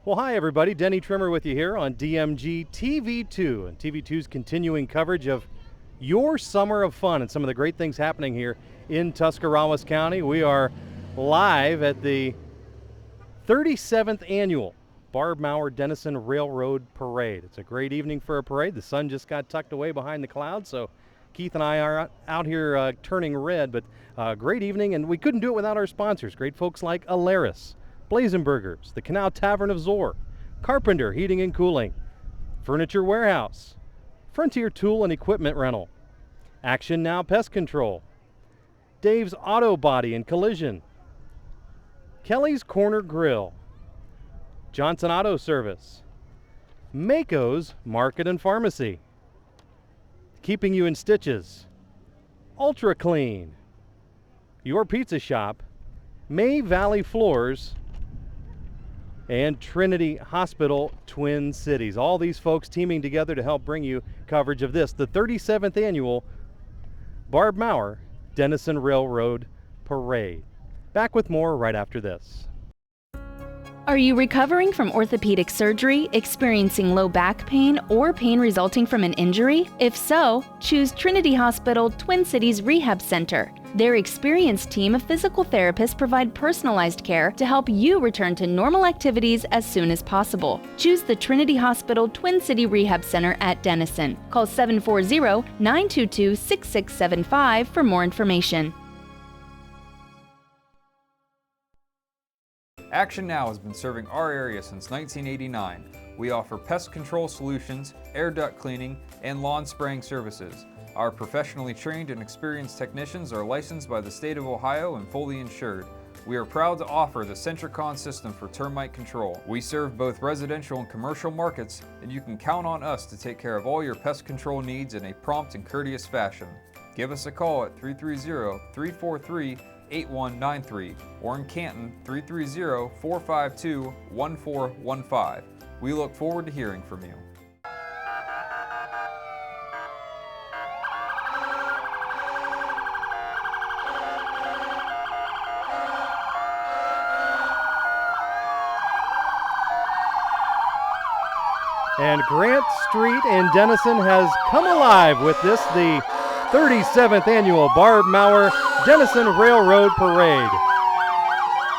Well, hi everybody. Denny Trimmer with you here on DMG TV2 and TV2's continuing coverage of your summer of fun and some of the great things happening here in Tuscarawas County. We are live at the 37th annual Barb Mauer Dennison Railroad Parade. It's a great evening for a parade. The sun just got tucked away behind the clouds, so Keith and I are out here turning red, but great evening, and we couldn't do it without our sponsors. Great folks like Alaris, Blazin' Burgers, the Canal Tavern of Zor, Carpenter Heating and Cooling, Furniture Warehouse, Frontier Tool and Equipment Rental, Action Now Pest Control, Dave's Auto Body and Collision, Kelly's Corner Grill, Johnson Auto Service, Mako's Market and Pharmacy, Keeping You in Stitches, Ultra Clean, Your Pizza Shop, May Valley Floors, and Trinity Hospital Twin Cities. All these folks teaming together to help bring you coverage of this, the 37th annual Barb Mauer Dennison Railroad Parade. Back with more right after this. Are you recovering from orthopedic surgery, experiencing low back pain, or pain resulting from an injury? If so, choose Trinity Hospital Twin Cities Rehab Center. Their experienced team of physical therapists provide personalized care to help you return to normal activities as soon as possible. Choose the Trinity Hospital Twin City Rehab Center at Dennison. Call 740-922-6675 for more information. Action Now has been serving our area since 1989. We offer pest control solutions, air duct cleaning, and lawn spraying services. Our professionally trained and experienced technicians are licensed by the state of Ohio and fully insured. We are proud to offer the Centricon system for termite control. We serve both residential and commercial markets, and you can count on us to take care of all your pest control needs in a prompt and courteous fashion. Give us a call at 330-343-8193 or in Canton 330-452-1415. We look forward to hearing from you. And Grant Street in Dennison has come alive with this, the 37th annual Barb Mauer Dennison Railroad Parade.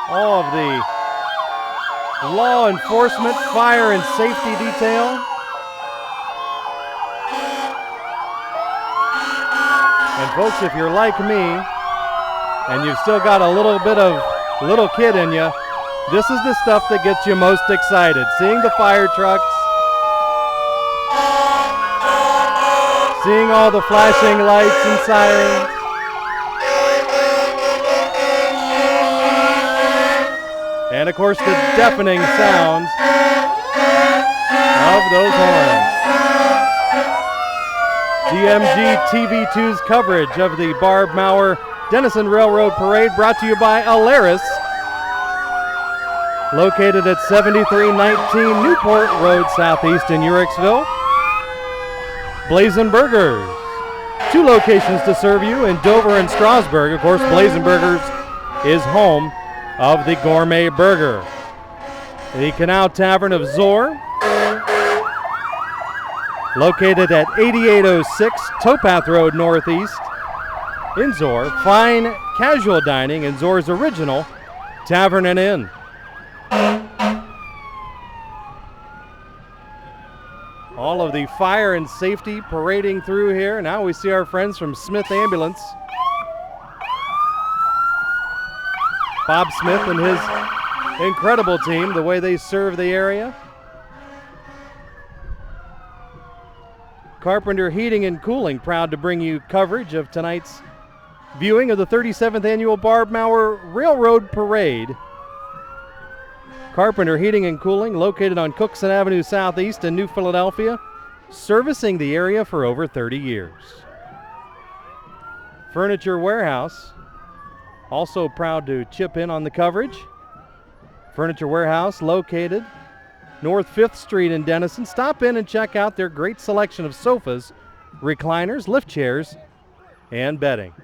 All of the law enforcement, fire and safety detail. And folks, if you're like me and you've still got a little bit of little kid in you, this is the stuff that gets you most excited. Seeing the fire trucks, seeing all the flashing lights and sirens. And of course the deafening sounds of those horns. DMG TV2's coverage of the Barb Mauer Dennison Railroad Parade brought to you by Alaris, located at 7319 Newport Road Southeast in Uricksville. Blazin' Burgers, 2 locations to serve you in Dover and Strasburg. Of course, Blazin' Burgers is home of the gourmet burger. The Canal Tavern of Zor, located at 8806 Towpath Road Northeast in Zor. Fine casual dining in Zor's original Tavern and Inn. All of the fire and safety parading through here. Now we see our friends from Smith Ambulance. Bob Smith and his incredible team, the way they serve the area. Carpenter Heating and Cooling, proud to bring you coverage of tonight's viewing of the 37th annual Barb Mauer Railroad Parade. Carpenter Heating and Cooling, located on Cookson Avenue Southeast in New Philadelphia, servicing the area for over 30 years. Furniture Warehouse, also proud to chip in on the coverage. Furniture Warehouse, located North 5th Street in Dennison. Stop in and check out their great selection of sofas, recliners, lift chairs, and bedding.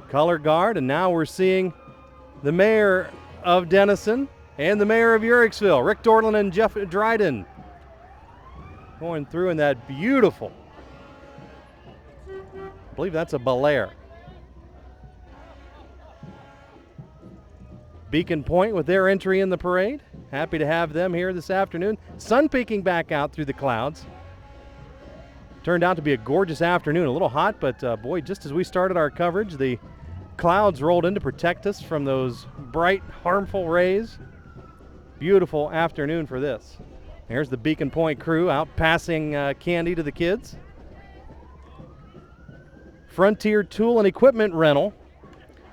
Color Guard, and now we're seeing the mayor of Dennison, and the mayor of Uricksville, Rick Dorland and Jeff Dryden, going through in that beautiful, I believe that's a Bel Air. Beacon Point with their entry in the parade. Happy to have them here this afternoon. Sun peeking back out through the clouds. Turned out to be a gorgeous afternoon. A little hot, but boy, just as we started our coverage, the clouds rolled in to protect us from those bright, harmful rays. Beautiful afternoon for this. There's the Beacon Point crew out passing candy to the kids. Frontier Tool and Equipment Rental,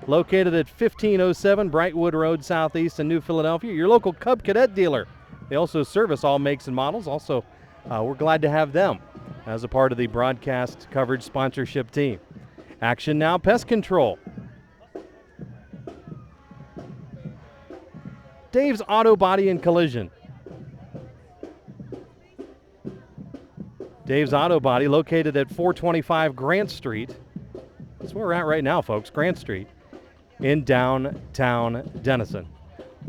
located at 1507 Brightwood Road Southeast in New Philadelphia, your local Cub Cadet dealer. They also service all makes and models. Also, we're glad to have them as a part of the broadcast coverage sponsorship team. Action Now Pest Control. Dave's Auto Body and Collision. Dave's Auto Body, located at 425 Grant Street. That's where we're at right now, folks, Grant Street, in downtown Dennison.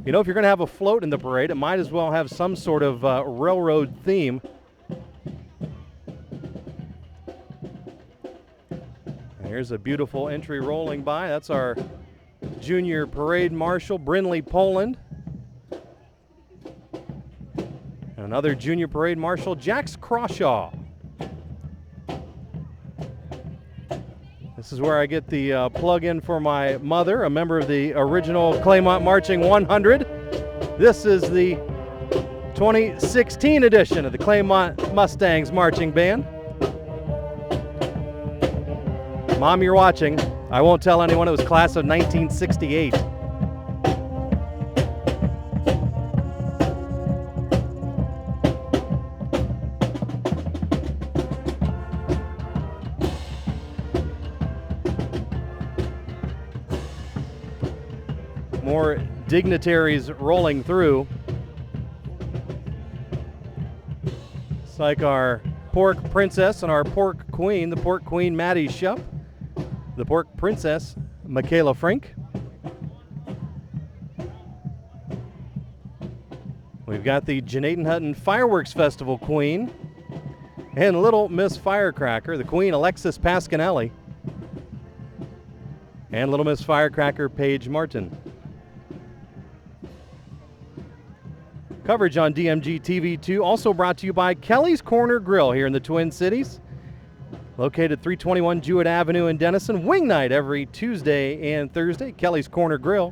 You know, if you're going to have a float in the parade, it might as well have some sort of railroad theme. Here's a beautiful entry rolling by. That's our junior parade marshal, Brinley Poland. And another junior parade marshal, Jax Crawshaw. This is where I get the plug-in for my mother, a member of the original Claymont Marching 100. This is the 2016 edition of the Claymont Mustangs Marching Band. Mom, you're watching. I won't tell anyone it was class of 1968. More dignitaries rolling through. It's like our pork princess and our pork queen, the pork queen Maddie Shupp, the pork princess Michaela Frink. We've got the Janaden Hutton Fireworks Festival queen and Little Miss Firecracker, the queen Alexis Pasquinelli, and Little Miss Firecracker Paige Martin. Coverage on DMG TV2 also brought to you by Kelly's Corner Grill here in the Twin Cities. Located 321 Jewett Avenue in Dennison. Wing night every Tuesday and Thursday. Kelly's Corner Grill.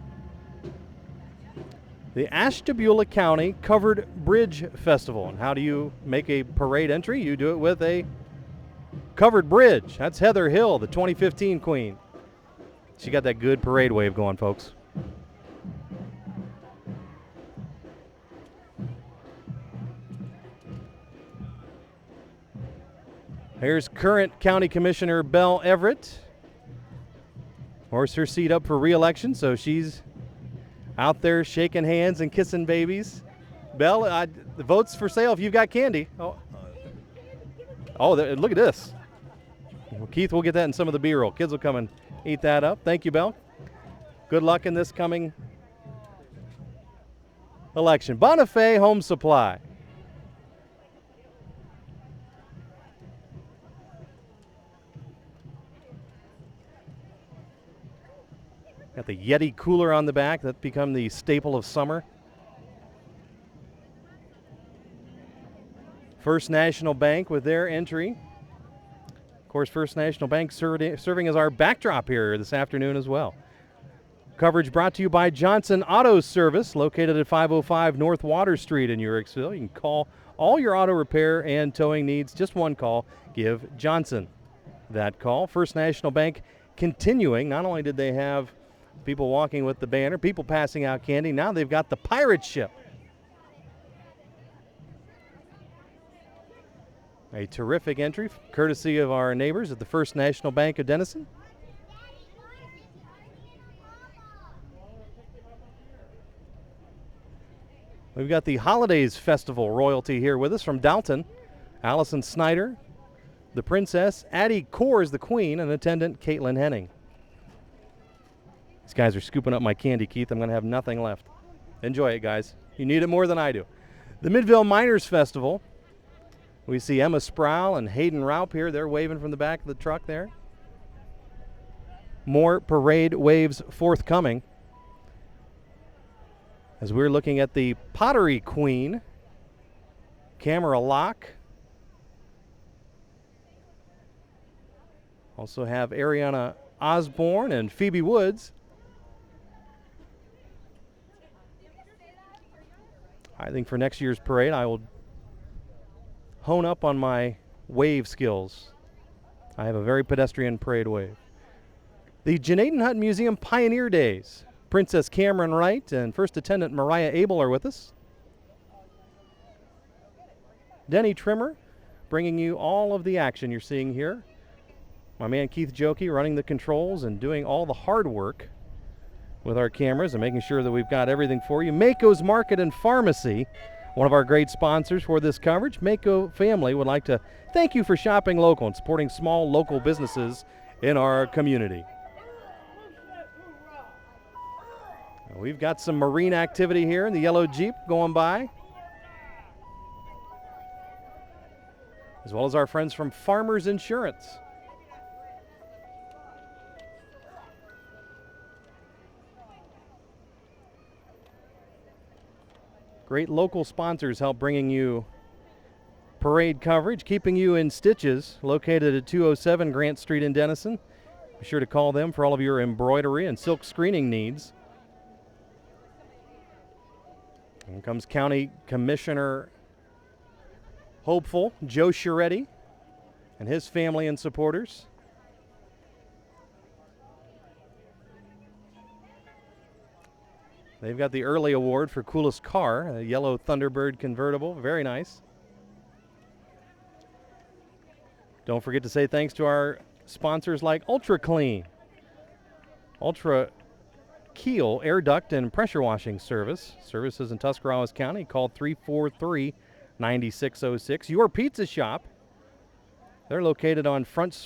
The Ashtabula County Covered Bridge Festival. And how do you make a parade entry? You do it with a covered bridge. That's Heather Hill, the 2015 queen. She got that good parade wave going, folks. Here's current County Commissioner Belle Everett. Horse her seat up for re-election, so she's out there shaking hands and kissing babies. Belle, the vote's for sale if you've got candy. Look at this. Well, Keith will get that in some of the B-roll. Kids will come and eat that up. Thank you, Belle. Good luck in this coming election. Bonifay Home Supply. Got the Yeti cooler on the back. That's become the staple of summer. First National Bank with their entry. Of course, First National Bank serving as our backdrop here this afternoon as well. Coverage brought to you by Johnson Auto Service, located at 505 North Water Street in Uricksville. You can call all your auto repair and towing needs. Just one call. Give Johnson that call. First National Bank continuing. Not only did they have people walking with the banner, people passing out candy, now they've got the pirate ship. A terrific entry, courtesy of our neighbors at the First National Bank of Dennison. We've got the Holidays Festival royalty here with us from Dalton. Allison Snyder, the princess, Addie Coors, the queen, and attendant Caitlin Henning. These guys are scooping up my candy, Keith. I'm going to have nothing left. Enjoy it, guys. You need it more than I do. The Midville Miners Festival. We see Emma Sproul and Hayden Raup here. They're waving from the back of the truck there. More parade waves forthcoming. As we're looking at the Pottery Queen, Camera Lock. Also have Ariana Osborne and Phoebe Woods. I think for next year's parade, I will hone up on my wave skills. I have a very pedestrian parade wave. The Janaden Hut Museum Pioneer Days. Princess Cameron Wright and First Attendant Mariah Abel are with us. Denny Trimmer bringing you all of the action you're seeing here. My man Keith Jokey running the controls and doing all the hard work with our cameras and making sure that we've got everything for you. Mako's Market and Pharmacy, one of our great sponsors for this coverage. Mako family would like to thank you for shopping local and supporting small local businesses in our community. We've got some marine activity here in the yellow Jeep going by, as well as our friends from Farmers Insurance. Great local sponsors help bringing you parade coverage, keeping you in stitches, located at 207 Grant Street in Dennison. Be sure to call them for all of your embroidery and silk screening needs. Here comes County Commissioner hopeful Joe Chiaretti and his family and supporters. They've got the early award for coolest car, a yellow Thunderbird convertible. Very nice. Don't forget to say thanks to our sponsors like Ultra Clean, Ultra Keel Air Duct and Pressure Washing Service. Services in Tuscarawas County. Call 343-9606. Your Pizza Shop. They're located on Front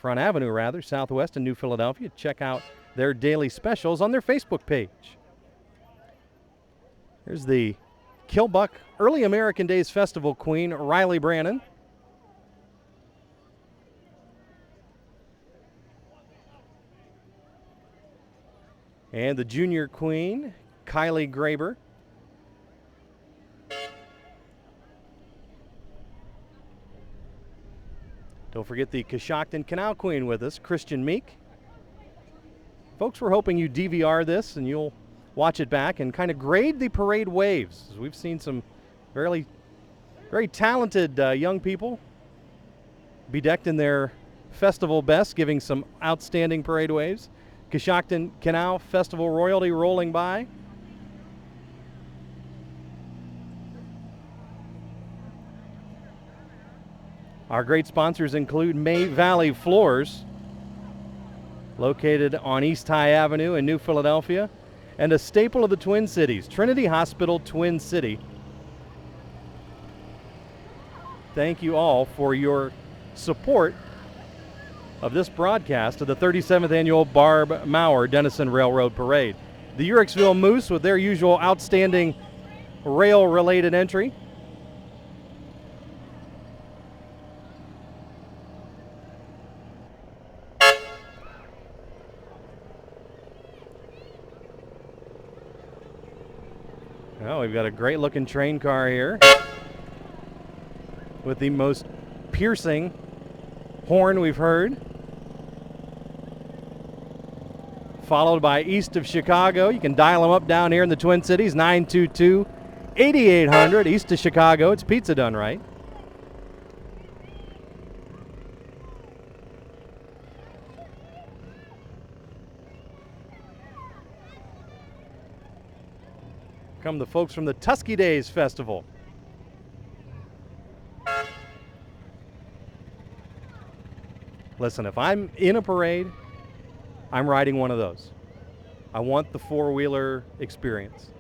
Avenue, Southwest in New Philadelphia. Check out their daily specials on their Facebook page. Here's the Kilbuck Early American Days Festival Queen, Riley Brannon. And the Junior Queen, Kylie Graber. Don't forget the Coshocton Canal Queen with us, Christian Meek. Folks, we're hoping you DVR this and you'll watch it back and kind of grade the parade waves. We've seen some very talented young people bedecked in their festival best, giving some outstanding parade waves. Coshocton Canal Festival royalty rolling by. Our great sponsors include May Valley Floors, located on East High Avenue in New Philadelphia, and a staple of the Twin Cities, Trinity Hospital, Twin City. Thank you all for your support of this broadcast of the 37th Annual Barb Maurer Dennison Railroad Parade. The Uricksville Moose with their usual outstanding rail-related entry. Well, we've got a great-looking train car here with the most piercing horn we've heard. Followed by East of Chicago. You can dial them up down here in the Twin Cities, 922-8800. East of Chicago, it's Pizza Done Right. Come the folks from the Tusky Days Festival. Listen, if I'm in a parade, I'm riding one of those. I want the four-wheeler experience.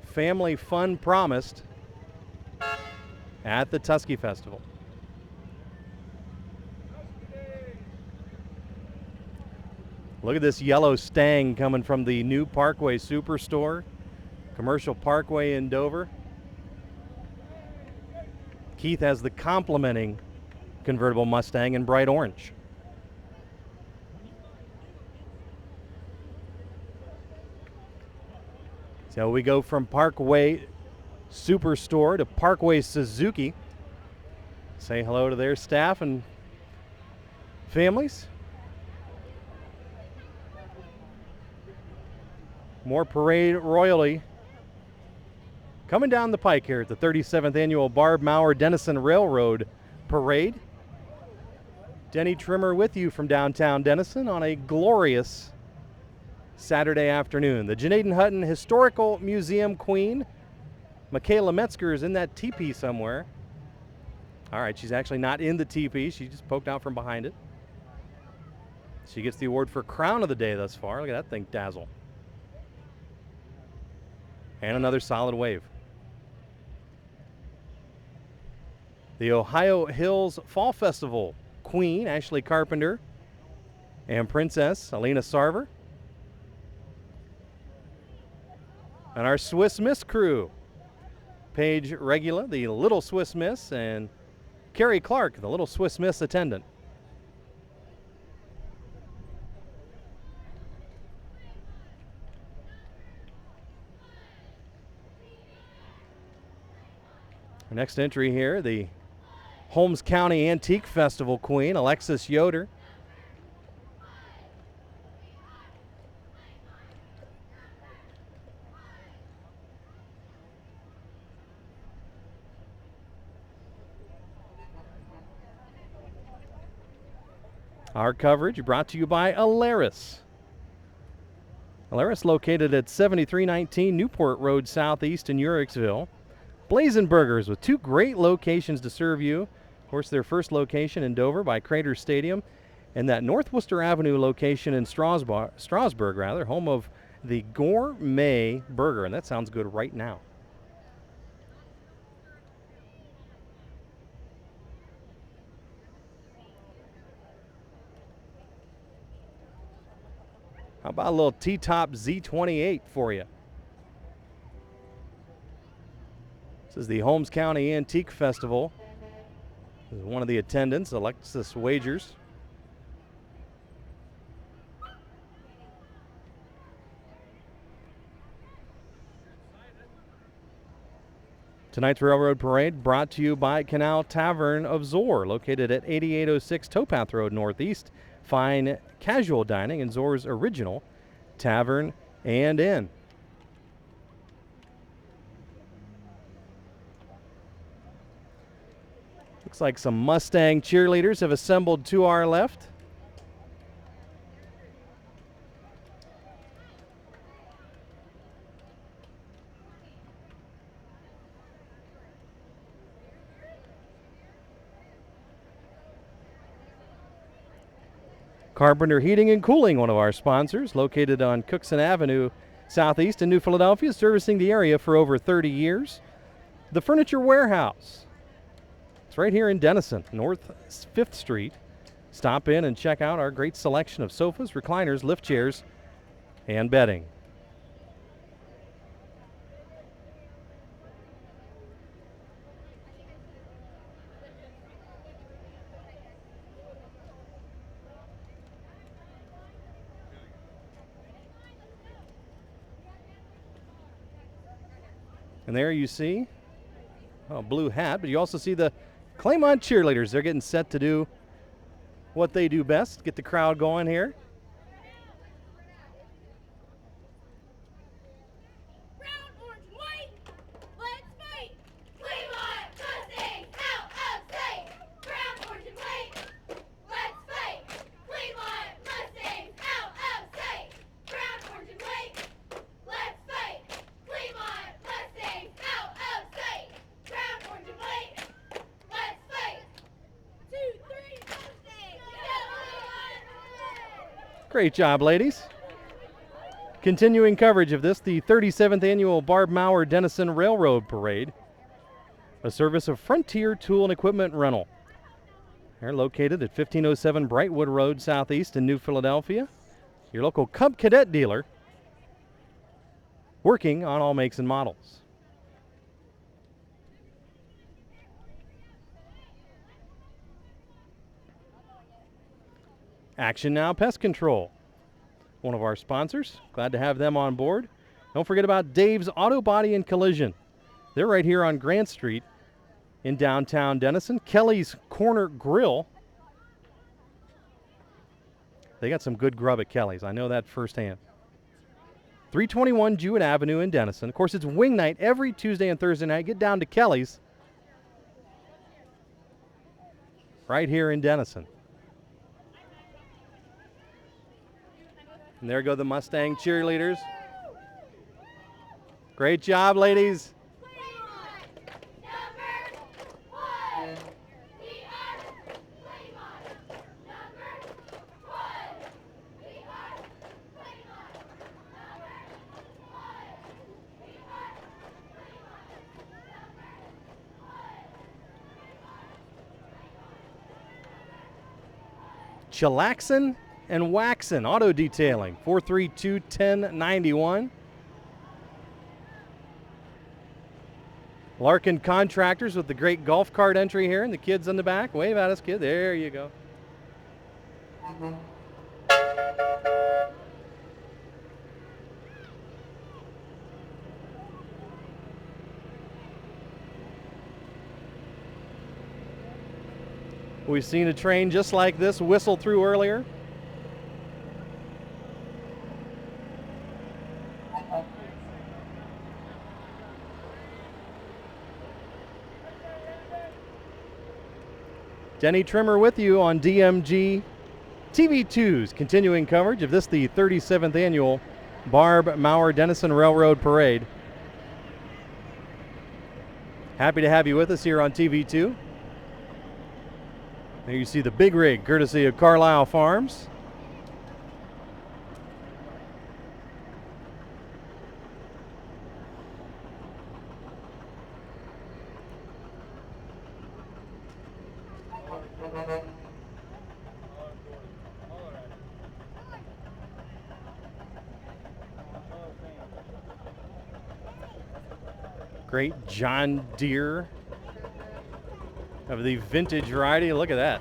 Family fun promised at the Tusky Festival. Look at this yellow Stang coming from the new Parkway Superstore, Commercial Parkway in Dover. Keith has the complementing convertible Mustang in bright orange. So we go from Parkway Superstore to Parkway Suzuki. Say hello to their staff and families. More parade royalty coming down the pike here at the 37th Annual Barb Maurer Dennison Railroad Parade. Denny Trimmer with you from downtown Dennison on a glorious Saturday afternoon. The Janaden Hutton Historical Museum Queen, Michaela Metzger, is in that teepee somewhere. All right, she's actually not in the teepee. She just poked out from behind it. She gets the award for Crown of the Day thus far. Look at that thing dazzle. And another solid wave. The Ohio Hills Fall Festival Queen, Ashley Carpenter, and Princess Alina Sarver. And our Swiss Miss crew, Paige Regula, the Little Swiss Miss, and Carrie Clark, the Little Swiss Miss attendant. Our next entry here, the Holmes County Antique Festival Queen, Alexis Yoder. Our coverage brought to you by Alaris. Alaris, located at 7319 Newport Road Southeast in Uricksville. Blazing Burgers with two great locations to serve you. Of course, their first location in Dover by Crater Stadium, and that North Worcester Avenue location in Strasburg, home of the Gourmet Burger, and that sounds good right now. How about a little T-Top Z28 for you? This is the Holmes County Antique Festival. This is one of the attendants, Alexis Wagers. Tonight's Railroad Parade brought to you by Canal Tavern of Zor, located at 8806 Towpath Road Northeast. Fine casual dining in Zor's original tavern and inn. Looks like some Mustang cheerleaders have assembled to our left. Carpenter Heating and Cooling, one of our sponsors, located on Cookson Avenue Southeast in New Philadelphia, servicing the area for over 30 years. The Furniture Warehouse. It's right here in Dennison, North 5th Street. Stop in and check out our great selection of sofas, recliners, lift chairs, and bedding. And there you see a blue hat, but you also see the Claymont cheerleaders. They're getting set to do what they do best, get the crowd going here. Brown, orange, and white, let's fight! Claymont Mustangs out of sight! Brown, orange, and white, let's fight! Claymont Mustangs out of sight! Brown, orange, and white, let's fight! Claymont Mustangs out of sight! Brown, orange, and white, let's fight! 2, 3, Mustangs! Great job, ladies. Continuing coverage of this, the 37th Annual Barb Maurer Dennison Railroad Parade, a service of Frontier Tool and Equipment Rental. They're located at 1507 Brightwood Road Southeast in New Philadelphia. your local Cub Cadet dealer, working on all makes and models. Action Now Pest Control, one of our sponsors. Glad to have them on board. Don't forget about Dave's Auto Body and Collision. They're right here on Grant Street in downtown Dennison. Kelly's Corner Grill. They got some good grub at Kelly's. I know that firsthand. 321 Jewett Avenue in Dennison. Of course, it's wing night every Tuesday and Thursday night. Get down to Kelly's right here in Dennison. And there go the Mustang cheerleaders. Great job, ladies. Chillaxin and Waxin Auto Detailing, 432-1091. Larkin Contractors with the great golf cart entry here, and the kids in the back. Wave at us, kid. There you go. We've seen a train just like this whistle through earlier. Denny Trimmer with you on DMG TV2's continuing coverage of this, the 37th annual Barb Maurer Dennison Railroad Parade. Happy to have you with us here on TV2. There you see the big rig, courtesy of Carlisle Farms. Great John Deere of the vintage variety. Look at that.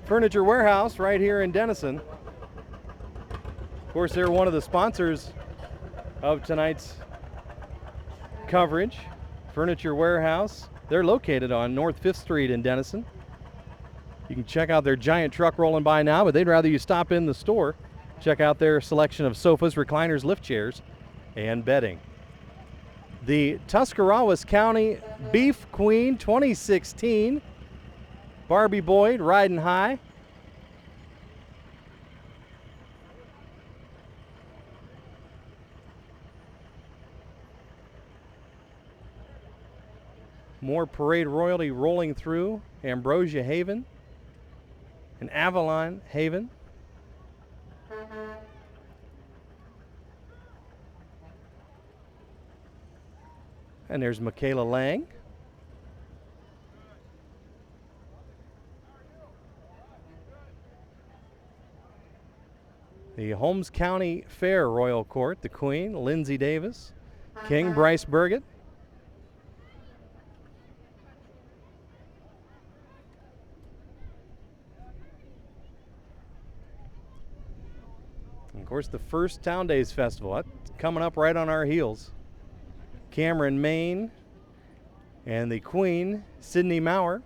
Furniture Warehouse right here in Dennison. Of course, they're one of the sponsors of tonight's coverage. Furniture Warehouse. They're located on North 5th Street in Dennison. You can check out their giant truck rolling by now, but they'd rather you stop in the store. Check out their selection of sofas, recliners, lift chairs, and bedding. The Tuscarawas County Beef Queen 2016. Barbie Boyd riding high. More parade royalty rolling through. Ambrosia Haven and Avalon Haven. And there's Michaela Lang. The Holmes County Fair Royal Court, the Queen, Lindsay Davis. King, Bryce Burgett. And of course, the first Town Days Festival, that's coming up right on our heels. Cameron, Maine, and the Queen, Sydney Maurer.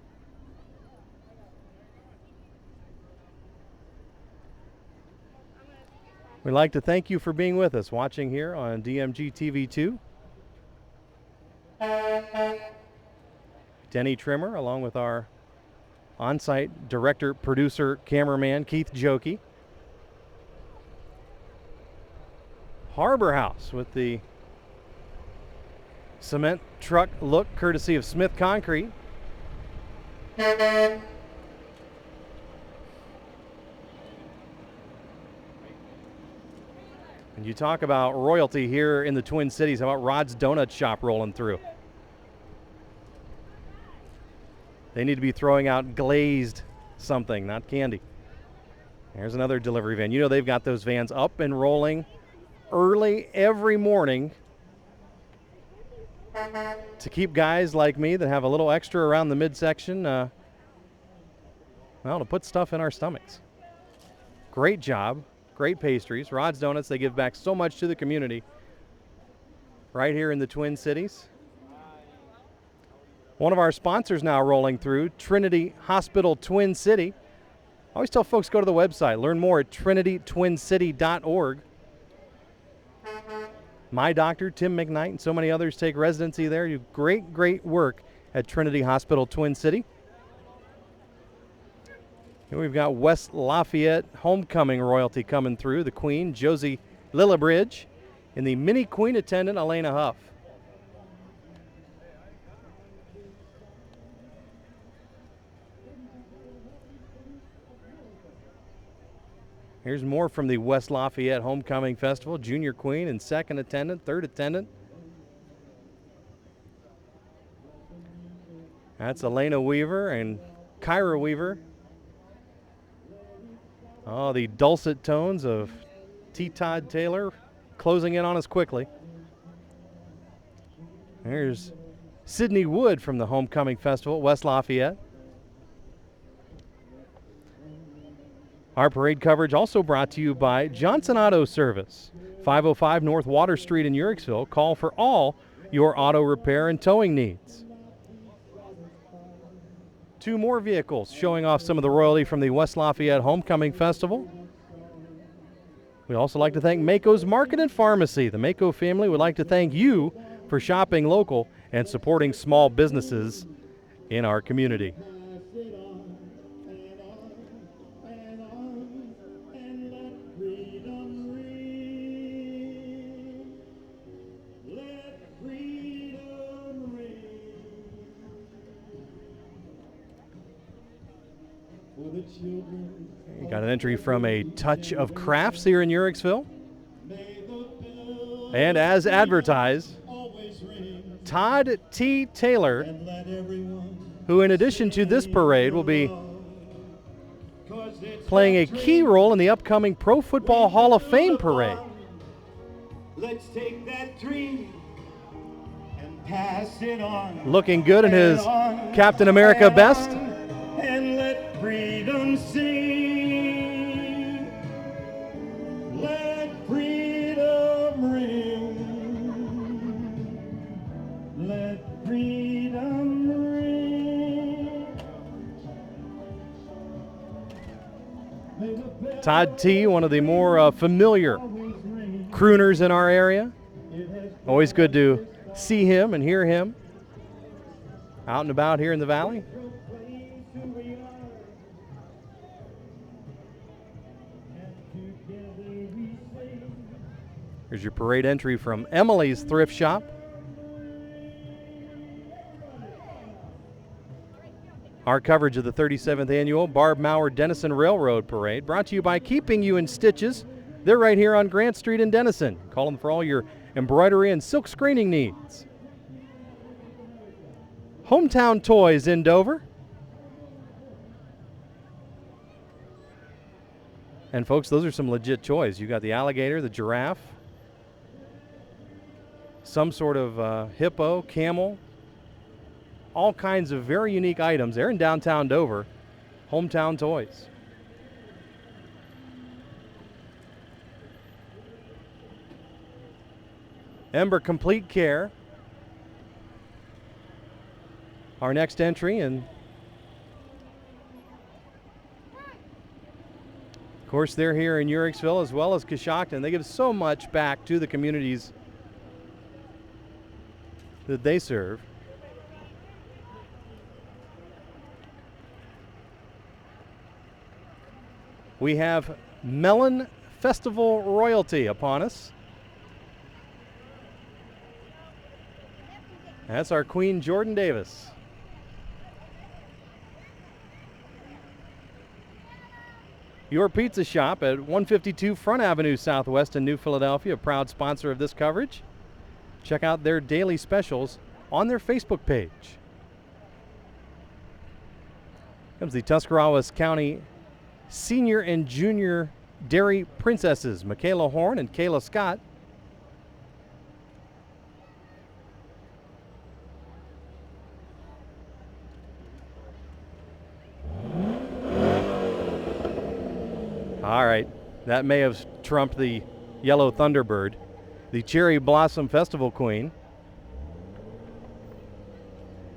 We'd like to thank you for being with us, watching here on DMG TV2. Denny Trimmer, along with our on-site director, producer, cameraman, Keith Jokey. Harbor House with the cement truck look, courtesy of Smith Concrete. And And you talk about royalty here in the Twin Cities. How about Rod's Donut Shop rolling through? They need to be throwing out glazed something, not candy. There's another delivery van. You know they've got those vans up and rolling early every morning to keep guys like me that have a little extra around the midsection, to put stuff in our stomachs. Great job. Great pastries. Rod's Donuts, they give back so much to the community right here in the Twin Cities. One of our sponsors now rolling through, Trinity Hospital Twin City. I always tell folks go to the website. Learn more at trinitytwincity.org. My doctor, Tim McKnight, and so many others take residency there. You do great, great work at Trinity Hospital Twin City. Here we've got West Lafayette homecoming royalty coming through. The Queen, Josie Lillibridge, and the mini Queen attendant, Elena Huff. Here's more from the West Lafayette Homecoming Festival. Junior Queen and second attendant, third attendant. That's Elena Weaver and Kyra Weaver. Oh, the dulcet tones of T. Todd Taylor closing in on us quickly. There's Sydney Wood from the Homecoming Festival at West Lafayette. Our parade coverage also brought to you by Johnson Auto Service, 505 North Water Street in Uricksville. Call for all your auto repair and towing needs. Two more vehicles showing off some of the royalty from the West Lafayette Homecoming Festival. We'd also like to thank Mako's Market and Pharmacy. The Mako family would like to thank you for shopping local and supporting small businesses in our community. You got an entry from a Touch of Crafts here in Uricksville. And as advertised, Todd T. Taylor, who in addition to this parade will be playing a key role in the upcoming Pro Football Hall of Fame parade. Let's take that dream and pass it on. Looking good in his Captain America best. And let freedom sing. Let freedom ring. Let freedom ring. Todd T., one of the more familiar crooners in our area. Always good to see him and hear him out and about here in the valley. Here's your parade entry from Emily's Thrift Shop. Our coverage of the 37th Annual Barb Maurer Dennison Railroad Parade brought to you by Keeping You in Stitches. They're right here on Grant Street in Dennison. Call them for all your embroidery and silk screening needs. Hometown Toys in Dover. And folks, those are some legit toys. You got the alligator, the giraffe, some sort of hippo, camel, all kinds of very unique items. They're in downtown Dover. Hometown Toys. Ember Complete Care. Our next entry, and of course they're here in Uricksville as well as Coshocton. They give so much back to the communities that they serve. We have Melon Festival royalty upon us. That's our Queen Jordan Davis. Your Pizza Shop at 152 Front Avenue Southwest in New Philadelphia, a proud sponsor of this coverage. Check out their daily specials on their Facebook page. Comes the Tuscarawas County Senior and Junior Dairy Princesses, Michaela Horn and Kayla Scott. All right, that may have trumped the Yellow Thunderbird, the Cherry Blossom Festival Queen,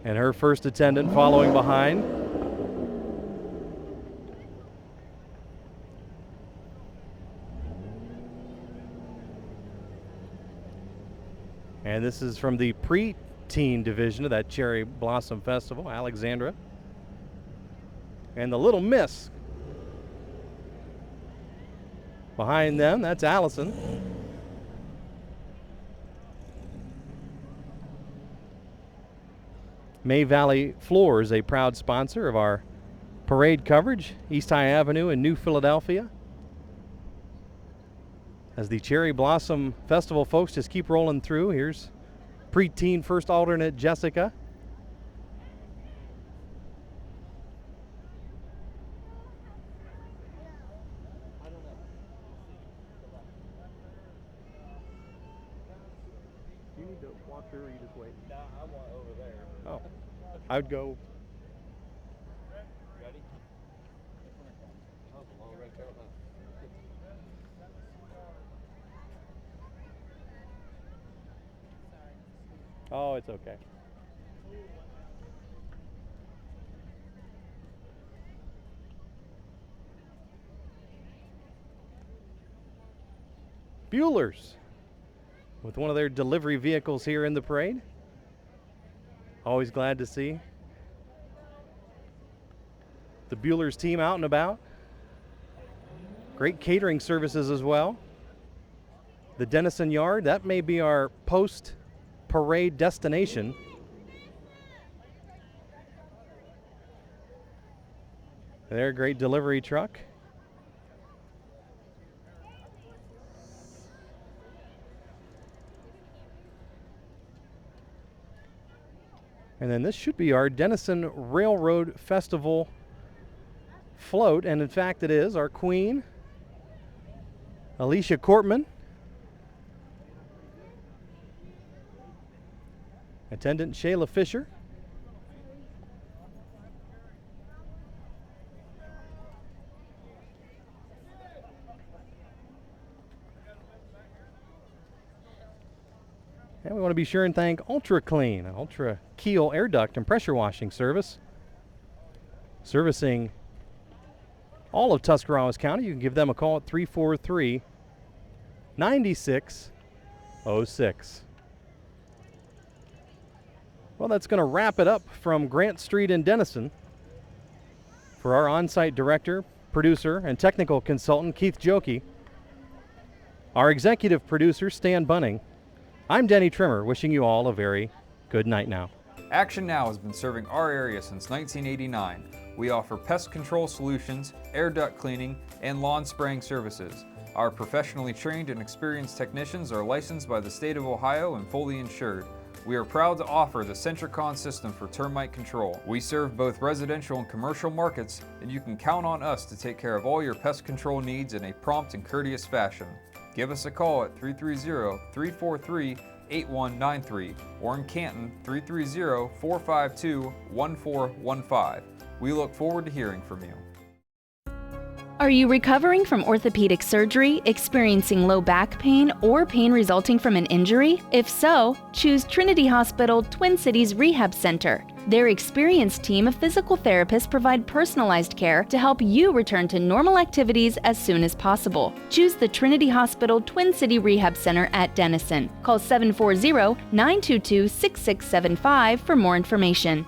and her first attendant following behind. And this is from the pre-teen division of that Cherry Blossom Festival, Alexandra. And the Little Miss behind them, that's Allison. May Valley Floors, a proud sponsor of our parade coverage, East High Avenue in New Philadelphia. As the Cherry Blossom Festival folks just keep rolling through, here's preteen first alternate Jessica. Do you need to walk through or you just wait? No, I want over there. Oh, I would go. Ready? Oh, the long red coat, huh? Oh, it's okay. Bueller's with one of their delivery vehicles here in the parade. Always glad to see the Bueller's team out and about. Great catering services as well. The Dennison Yard, that may be our post-parade destination. Their great delivery truck. And then this should be our Dennison Railroad Festival float, and in fact it is. Our queen, Alicia Cortman. Attendant Shayla Fisher. And we want to be sure and thank Ultra Clean, an Ultra Keel air duct and pressure washing service, servicing all of Tuscarawas County. You can give them a call at 343-9606. Well, that's going to wrap it up from Grant Street in Dennison. For our on-site director, producer, and technical consultant, Keith Jokey, our executive producer, Stan Bunning, I'm Denny Trimmer, wishing you all a very good night now. Action Now has been serving our area since 1989. We offer pest control solutions, air duct cleaning, and lawn spraying services. Our professionally trained and experienced technicians are licensed by the state of Ohio and fully insured. We are proud to offer the Centricon system for termite control. We serve both residential and commercial markets, and you can count on us to take care of all your pest control needs in a prompt and courteous fashion. Give us a call at 330-343-8193 or in Canton 330-452-1415. We look forward to hearing from you. Are you recovering from orthopedic surgery, experiencing low back pain, or pain resulting from an injury? If so, choose Trinity Hospital Twin Cities Rehab Center. Their experienced team of physical therapists provide personalized care to help you return to normal activities as soon as possible. Choose the Trinity Hospital Twin City Rehab Center at Dennison. Call 740-922-6675 for more information.